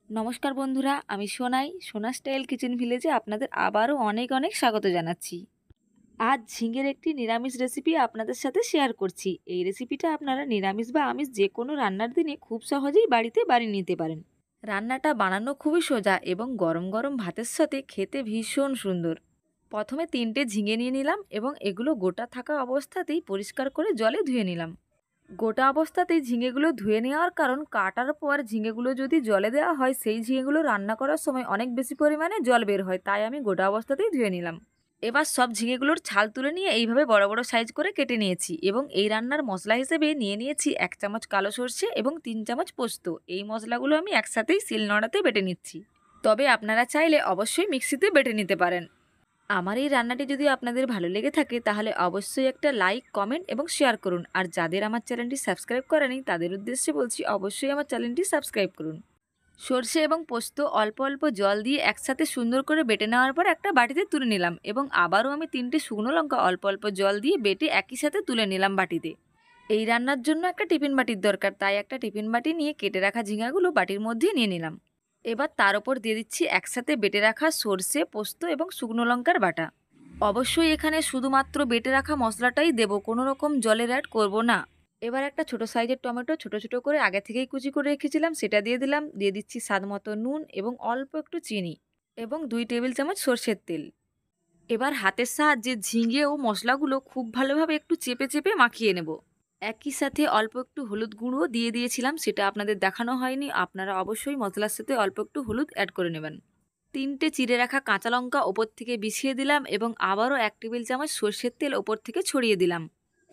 নমস্কার বন্ধুরা, আমি সোনাই। সোনা স্টাইল কিচেন ভিলেজে আপনাদের আবারও অনেক অনেক স্বাগত জানাচ্ছি। আজ ঝিঙের একটি নিরামিষ রেসিপি আপনাদের সাথে শেয়ার করছি। এই রেসিপিটা আপনারা নিরামিষ বা আমিষ যে কোনো রান্নার দিনে খুব সহজেই বাড়িতে বানিয়ে নিতে পারেন। রান্নাটা বানানো খুবই সোজা এবং গরম গরম ভাতের সাথে খেতে ভীষণ সুন্দর। প্রথমে 3টে ঝিঙে নিয়ে নিলাম এবং এগুলো গোটা থাকা অবস্থাতেই পরিষ্কার করে জলে ধুয়ে নিলাম। গোটা অবস্থাতেই ঝিঙেগুলো ধুয়ে নেওয়ার কারণ কাটার পর ঝিঙেগুলো যদি জলে দেওয়া হয় সেই ঝিঙেগুলো রান্না করার সময় অনেক বেশি পরিমাণে জল বের হয়, তাই আমি গোটা অবস্থাতেই ধুয়ে নিলাম। এবার সব ঝিঙেগুলোর ছাল তুলে নিয়ে এইভাবে বড় বড় সাইজ করে কেটে নিয়েছি এবং এই রান্নার মশলা হিসেবে নিয়ে নিয়েছি 1 চামচ কালো সর্ষে এবং 3 চামচ পোস্ত। এই মশলাগুলো আমি একসাথেই শিলনোড়াতে বেটে নিচ্ছি, তবে আপনারা চাইলে অবশ্যই মিক্সিতে বেটে নিতে পারেন। আমার এই রান্নাটি যদি আপনাদের ভালো লেগে থাকে তাহলে অবশ্যই একটা লাইক, কমেন্ট এবং শেয়ার করুন। আর যাদের আমার চ্যানেলটি সাবস্ক্রাইব করেনি তাদের উদ্দেশ্যে বলছি, অবশ্যই আমার চ্যানেলটি সাবস্ক্রাইব করুন। সর্ষে এবং পোস্ত অল্প অল্প জল দিয়ে একসাথে সুন্দর করে বেটে নেওয়ার পর একটা বাটিতে তুলে নিলাম এবং আবারও আমি 3টে শুকনো লঙ্কা অল্প অল্প জল দিয়ে বেটে একই সাথে তুলে নিলাম বাটিতে। এই রান্নার জন্য একটা টিফিন বাটির দরকার, তাই একটা টিফিন বাটি নিয়ে কেটে রাখা ঝিঙাগুলো বাটির মধ্যে নিয়ে নিলাম। এবার তার ওপর দিয়ে দিচ্ছি একসাথে বেটে রাখা সর্ষে, পোস্ত এবং শুকনো লঙ্কার বাটা। অবশ্যই এখানে শুধুমাত্র বেটে রাখা মশলাটাই দেব, কোনো রকম জলের অ্যাড করব না। এবার একটা ছোট সাইজের টমেটো ছোট ছোট করে আগে থেকেই কুচি করে রেখেছিলাম, সেটা দিয়ে দিলাম। দিয়ে দিচ্ছি স্বাদ মতো নুন এবং অল্প একটু চিনি এবং 2 টেবিল চামচ সর্ষের তেল। এবার হাতের সাহায্যে ঝিঙে ও মশলাগুলো খুব ভালোভাবে একটু চেপে চেপে মাখিয়ে নেব। একই সাথে অল্প একটু হলুদ গুঁড়ো দিয়ে দিয়েছিলাম, সেটা আপনাদের দেখানো হয়নি। আপনারা অবশ্যই মশলার সাথে অল্প একটু হলুদ অ্যাড করে নেবেন। 3টে চিড়ে রাখা কাঁচা লঙ্কা ওপর থেকে বিছিয়ে দিলাম এবং আবারও 1 টেবিল চামচ সর্ষের তেল ওপর থেকে ছড়িয়ে দিলাম।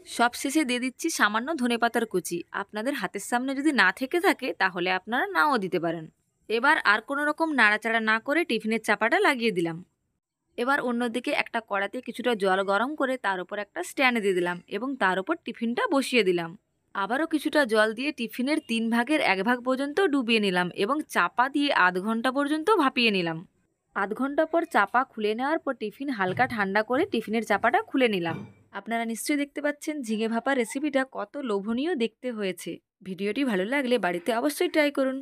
সবশেষে দিয়ে দিচ্ছি সামান্য ধনেপাতার কুচি। আপনাদের হাতের সামনে যদি না থেকে থাকে তাহলে আপনারা নাও দিতে পারেন। এবার আর কোনো রকম নাড়াচাড়া না করে টিফিনের চাপাটা লাগিয়ে দিলাম। এবার অন্যদিকে একটা কড়াতে কিছুটা জল গরম করে তার উপর একটা স্ট্যান্ড দিয়ে দিলাম এবং তার উপর টিফিনটা বসিয়ে দিলাম। আবারও কিছুটা জল দিয়ে টিফিনের 3 ভাগের 1 ভাগ পর্যন্ত ডুবিয়ে নিলাম এবং চাপা দিয়ে আধ ঘন্টা পর্যন্ত ভাপিয়ে নিলাম। আধ ঘন্টা পর চাপা খুলে নেওয়ার পর টিফিন হালকা ঠান্ডা করে টিফিনের চাপাটা খুলে নিলাম। আপনারা নিশ্চয়ই দেখতে পাচ্ছেন ঝিঙে ভাপা রেসিপিটা কত লোভনীয় দেখতে হয়েছে। ভিডিওটি ভালো লাগলে বাড়িতে অবশ্যই ট্রাই করুন।